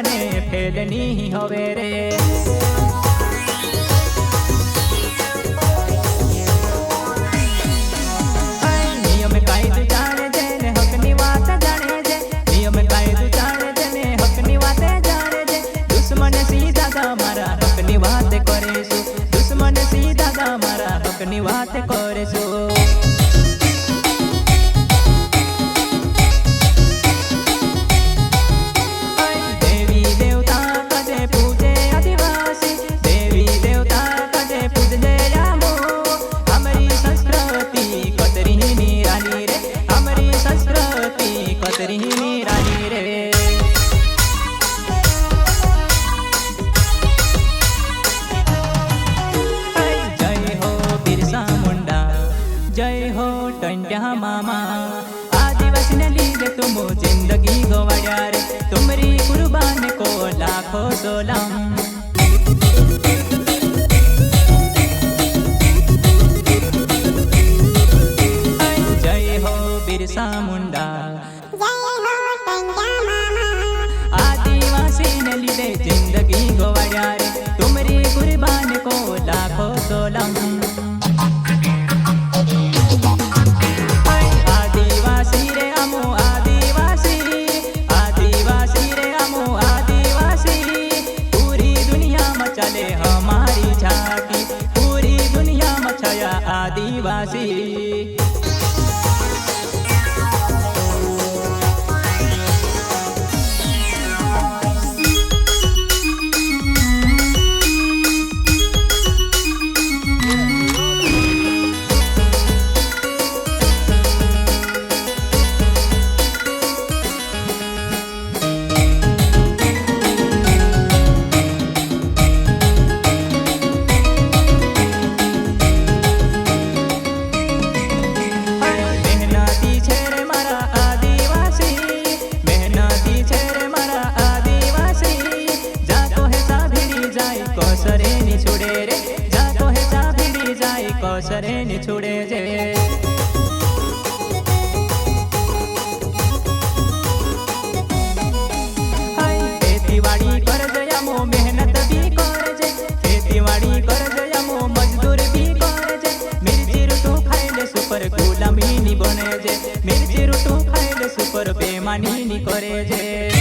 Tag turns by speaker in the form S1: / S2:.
S1: ने फेलनी होवे रे। नियम कायदो जाने जे ने हकनी वात जाने जे, नियम कायदो जाने जे ने हकनी वात जाने जे। दुश्मन सीधा गा मारा हकनी वात करे सु, दुश्मन सीधा गा मारा हकनी वात करे सु। जय हो टंट्या मामा, आदिवासी ने लीधे तुम जिंदगी गवाया रे, तुम्हारी कुर्बान को लाखों सलाम। जय हो बिरसा मुंडा, आदिवासी ने लीधे जिंदगी गवाया रे, तुम्हारी कुर्बान को लाखों सलाम। हमारी झांकी पूरी दुनिया में छाया आदिवासी। कौसरे नि छुड़े जे, खेतीवाड़ी कर जया मो मेहनत भी कर जे, खेतीवाड़ी कर जया मो मजदूर भी कर जे। मिर्ची रुटू खाइले सुपर गुलामी नि बने जे, मिर्ची रुटू खाइले सुपर बेमानी नि करे जे।